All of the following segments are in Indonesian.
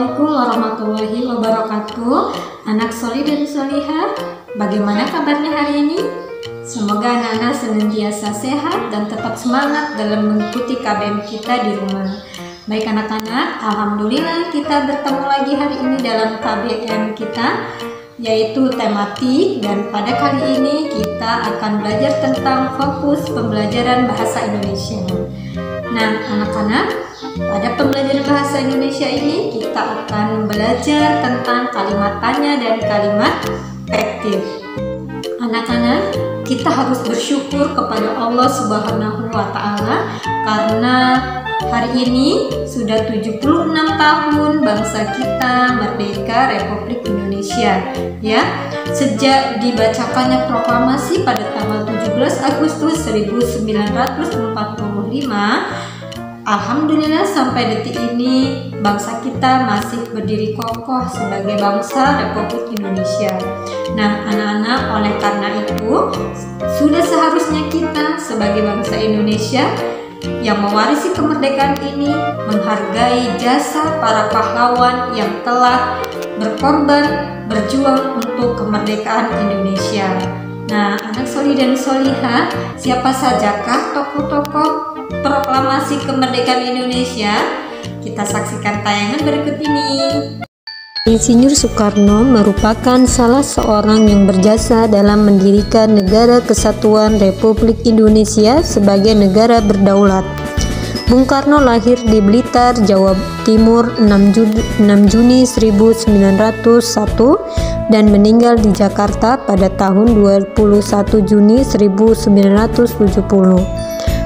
Assalamualaikum warahmatullahi wabarakatuh. Anak soli dan solihah, bagaimana kabarnya hari ini? Semoga anak-anak senantiasa sehat dan tetap semangat dalam mengikuti KBM kita di rumah. Baik anak-anak, alhamdulillah kita bertemu lagi hari ini dalam KBM kita, yaitu tematik, dan pada kali ini kita akan belajar tentang fokus pembelajaran bahasa Indonesia. Nah anak-anak, pada pembelajaran bahasa Indonesia ini kita akan belajar tentang kalimat tanya dan kalimat aktif. Anak-anak, kita harus bersyukur kepada Allah Subhanahu wa Ta'ala karena hari ini sudah 76 tahun bangsa kita merdeka Republik Indonesia, ya. Sejak dibacakannya proklamasi pada tanggal 17 Agustus 1945, alhamdulillah sampai detik ini bangsa kita masih berdiri kokoh sebagai bangsa Republik Indonesia. Nah anak-anak, oleh karena itu sudah seharusnya kita sebagai bangsa Indonesia yang mewarisi kemerdekaan ini menghargai jasa para pahlawan yang telah berkorban berjuang untuk kemerdekaan Indonesia. Nah anak soli dan solihah, siapa sajakah tokoh-tokoh proklamasi kemerdekaan Indonesia? Kita saksikan tayangan berikut ini. Insinyur Soekarno merupakan salah seorang yang berjasa dalam mendirikan Negara Kesatuan Republik Indonesia sebagai negara berdaulat. Bung Karno lahir di Blitar, Jawa Timur 6 Juni 1901 dan meninggal di Jakarta pada tahun 21 Juni 1970.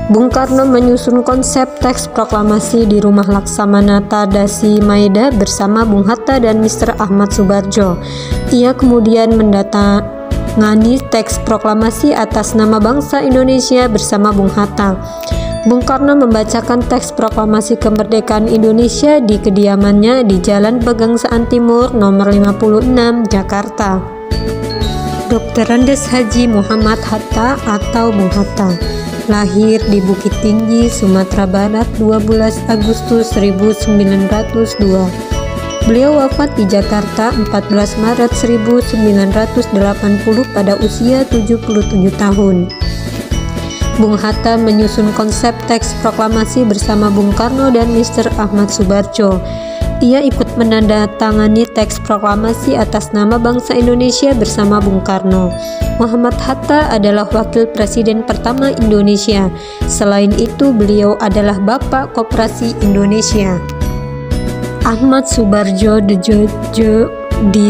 Bung Karno menyusun konsep teks proklamasi di Rumah Laksamana Tadasi Maeda bersama Bung Hatta dan Mr. Ahmad Soebardjo. Ia kemudian mendatangani teks proklamasi atas nama bangsa Indonesia bersama Bung Hatta. Bung Karno membacakan teks proklamasi kemerdekaan Indonesia di kediamannya di Jalan Pegangsaan Timur nomor 56, Jakarta. Dr. Andes Haji Muhammad Hatta atau Bung Hatta lahir di Bukit Tinggi, Sumatera Barat 12 Agustus 1902. Beliau wafat di Jakarta 14 Maret 1980 pada usia 77 tahun. Bung Hatta menyusun konsep teks proklamasi bersama Bung Karno dan Mr. Ahmad Soebardjo. Ia ikut menandatangani teks proklamasi atas nama bangsa Indonesia bersama Bung Karno. Muhammad Hatta adalah wakil presiden pertama Indonesia. Selain itu, beliau adalah Bapak Koperasi Indonesia. Ahmad Soebardjo di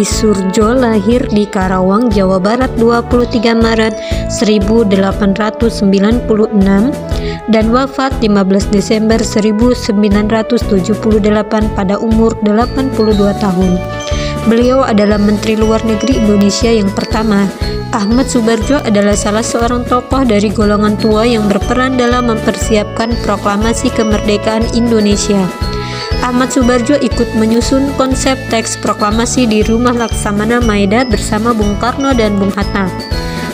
Surjo lahir di Karawang, Jawa Barat 23 Maret 1896 dan wafat 15 Desember 1978 pada umur 82 tahun. Beliau adalah Menteri Luar Negeri Indonesia yang pertama. Ahmad Soebardjo adalah salah seorang tokoh dari golongan tua yang berperan dalam mempersiapkan proklamasi kemerdekaan Indonesia. Ahmad Soebardjo ikut menyusun konsep teks proklamasi di Rumah Laksamana Maeda bersama Bung Karno dan Bung Hatta.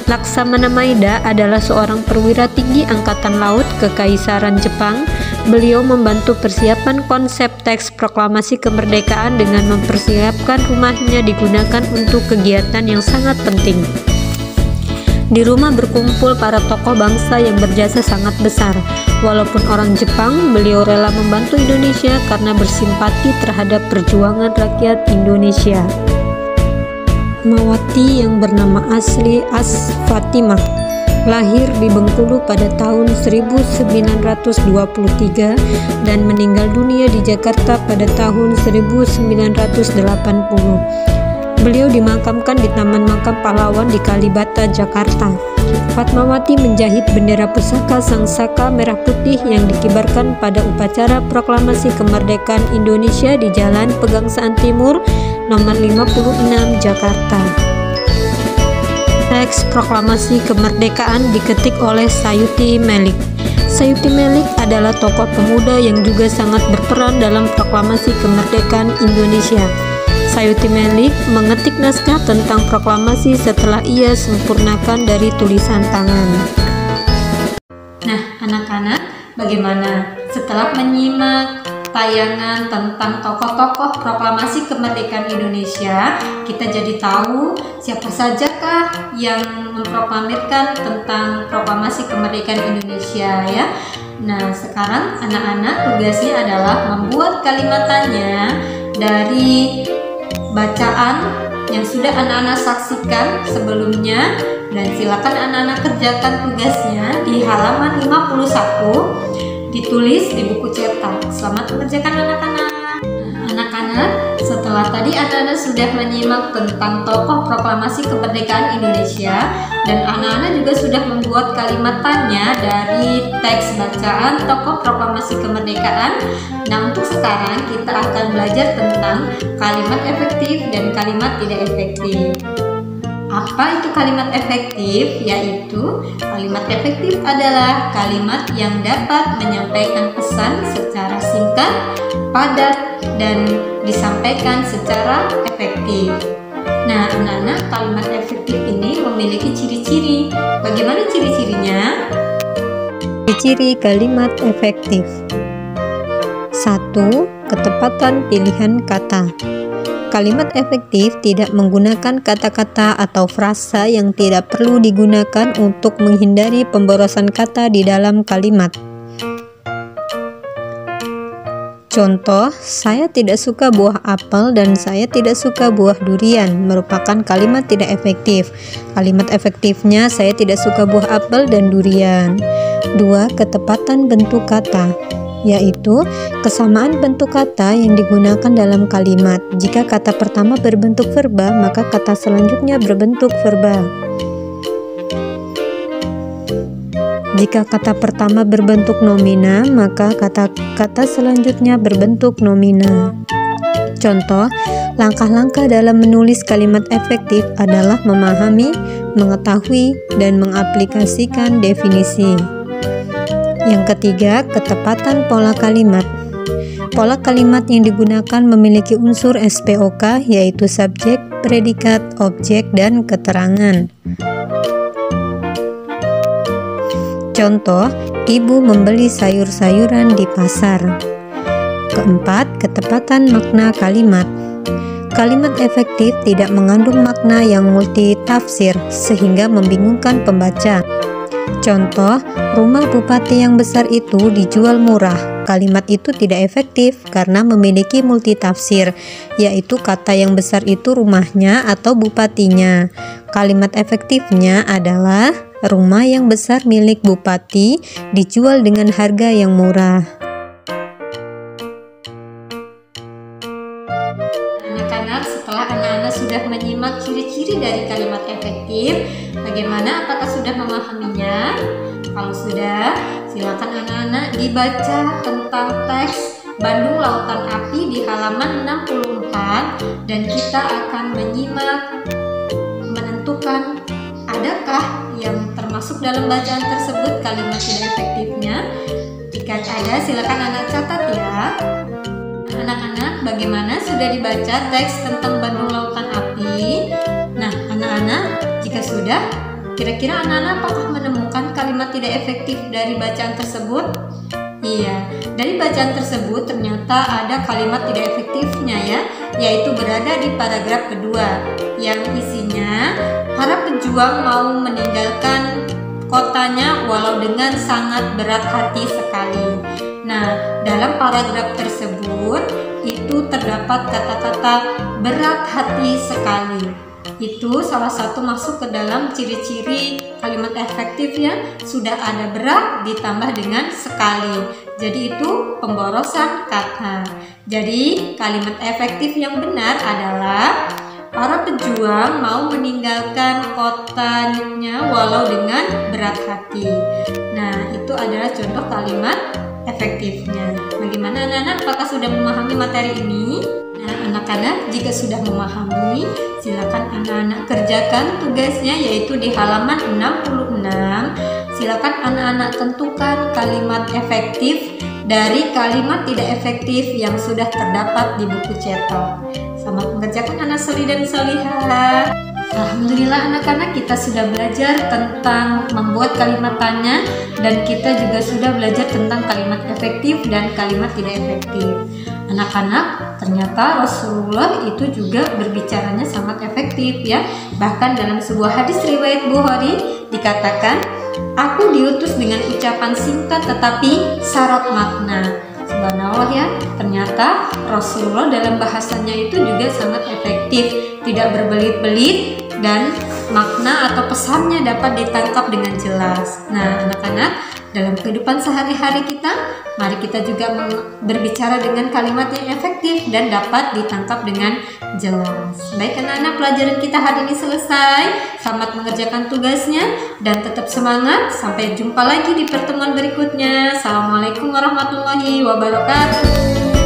Laksamana Maeda adalah seorang perwira tinggi Angkatan Laut Kekaisaran Jepang. Beliau membantu persiapan konsep teks proklamasi kemerdekaan dengan mempersiapkan rumahnya digunakan untuk kegiatan yang sangat penting. Di rumah berkumpul para tokoh bangsa yang berjasa sangat besar. Walaupun orang Jepang, beliau rela membantu Indonesia karena bersimpati terhadap perjuangan rakyat Indonesia. Mawati yang bernama asli As Fatimah lahir di Bengkulu pada tahun 1923 dan meninggal dunia di Jakarta pada tahun 1980. Beliau dimakamkan di Taman Makam Pahlawan di Kalibata, Jakarta. Fatmawati menjahit bendera pusaka Sang Saka Merah Putih yang dikibarkan pada upacara proklamasi kemerdekaan Indonesia di Jalan Pegangsaan Timur nomor 56, Jakarta. Teks proklamasi kemerdekaan diketik oleh Sayuti Melik. Sayuti Melik adalah tokoh pemuda yang juga sangat berperan dalam proklamasi kemerdekaan Indonesia. Sayuti Melik mengetik naskah tentang proklamasi setelah ia sempurnakan dari tulisan tangan. Nah anak-anak, bagaimana setelah menyimak tayangan tentang tokoh-tokoh proklamasi kemerdekaan Indonesia, kita jadi tahu siapa sajakah yang memproklamirkan tentang proklamasi kemerdekaan Indonesia ya. Nah, sekarang anak-anak tugasnya adalah membuat kalimatannya dari bacaan yang sudah anak-anak saksikan sebelumnya, dan silakan anak-anak kerjakan tugasnya di halaman 51, ditulis di buku cetak. Selamat mengerjakan anak-anak. Anak-anak, setelah tadi anak-anak sudah menyimak tentang tokoh proklamasi kemerdekaan Indonesia, dan anak-anak juga sudah membuat kalimatannya dari teks bacaan tokoh proklamasi kemerdekaan. Nah, untuk sekarang kita akan belajar tentang kalimat efektif dan kalimat tidak efektif. Apa itu kalimat efektif? Yaitu kalimat efektif adalah kalimat yang dapat menyampaikan pesan secara singkat, padat, dan disampaikan secara efektif. Nah, anak-anak, kalimat efektif ini memiliki ciri-ciri. Bagaimana ciri-cirinya? Ciri kalimat efektif. 1. Ketepatan pilihan kata. Kalimat efektif tidak menggunakan kata-kata atau frasa yang tidak perlu digunakan untuk menghindari pemborosan kata di dalam kalimat. Contoh, saya tidak suka buah apel dan saya tidak suka buah durian merupakan kalimat tidak efektif. Kalimat efektifnya saya tidak suka buah apel dan durian. 2. Ketepatan bentuk kata, yaitu kesamaan bentuk kata yang digunakan dalam kalimat. Jika kata pertama berbentuk verba, maka kata selanjutnya berbentuk verba. Jika kata pertama berbentuk nomina, maka kata-kata selanjutnya berbentuk nomina. Contoh, langkah-langkah dalam menulis kalimat efektif adalah memahami, mengetahui, dan mengaplikasikan definisi. Yang ketiga, ketepatan pola kalimat. Pola kalimat yang digunakan memiliki unsur SPOK, yaitu subjek, predikat, objek, dan keterangan. Contoh, ibu membeli sayur-sayuran di pasar. Keempat, ketepatan makna kalimat. Kalimat efektif tidak mengandung makna yang multitafsir sehingga membingungkan pembaca. Contoh, rumah bupati yang besar itu dijual murah. Kalimat itu tidak efektif karena memiliki multitafsir, yaitu kata yang besar itu rumahnya atau bupatinya. Kalimat efektifnya adalah rumah yang besar milik bupati dijual dengan harga yang murah. Anak-anak, setelah anak-anak sudah menyimak ciri-ciri dari kalimat efektif, bagaimana? Apakah sudah memahaminya? Kalau sudah, silakan anak-anak dibaca tentang teks Bandung Lautan Api di halaman 64, dan kita akan menyimak menentukan adakah yang termasuk dalam bacaan tersebut kalimat tidak efektifnya. Jika ada, silakan anak catat ya. Anak-anak, bagaimana? Sudah dibaca teks tentang Bandung Lautan Api? Nah, anak-anak, jika sudah, kira-kira anak-anak apakah menemukan kalimat tidak efektif dari bacaan tersebut? Iya, dari bacaan tersebut ternyata ada kalimat tidak efektifnya ya, yaitu berada di paragraf kedua, yang isinya para pejuang mau meninggalkan kotanya walau dengan sangat berat hati sekali. Nah, dalam paragraf tersebut itu terdapat kata-kata berat hati sekali. Itu salah satu masuk ke dalam ciri-ciri kalimat efektif ya. Sudah ada berat ditambah dengan sekali. Jadi itu pemborosan kata. Jadi kalimat efektif yang benar adalah para pejuang mau meninggalkan kotanya walau dengan berat hati. Nah, itu adalah contoh kalimat efektifnya. Bagaimana anak-anak? Apakah sudah memahami materi ini? Nah, anak-anak, jika sudah memahami, silakan anak-anak kerjakan tugasnya, yaitu di halaman 66. Silakan anak-anak tentukan kalimat efektif dari kalimat tidak efektif yang sudah terdapat di buku cetak. Selamat mengerjakan anak soli dan solihah. Alhamdulillah anak-anak, kita sudah belajar tentang membuat kalimat tanya dan kita juga sudah belajar tentang kalimat efektif dan kalimat tidak efektif. Anak-anak, ternyata Rasulullah itu juga berbicaranya sangat efektif ya. Bahkan dalam sebuah hadis riwayat Bukhari dikatakan, "Aku diutus dengan ucapan singkat tetapi syarat makna." Subhanallah ya, ternyata Rasulullah dalam bahasanya itu juga sangat efektif, tidak berbelit-belit dan makna atau pesannya dapat ditangkap dengan jelas. Nah, anak-anak, dalam kehidupan sehari-hari kita, mari kita juga berbicara dengan kalimat yang efektif dan dapat ditangkap dengan jelas. Baik anak-anak, pelajaran kita hari ini selesai. Selamat mengerjakan tugasnya dan tetap semangat. Sampai jumpa lagi di pertemuan berikutnya. Assalamualaikum warahmatullahi wabarakatuh.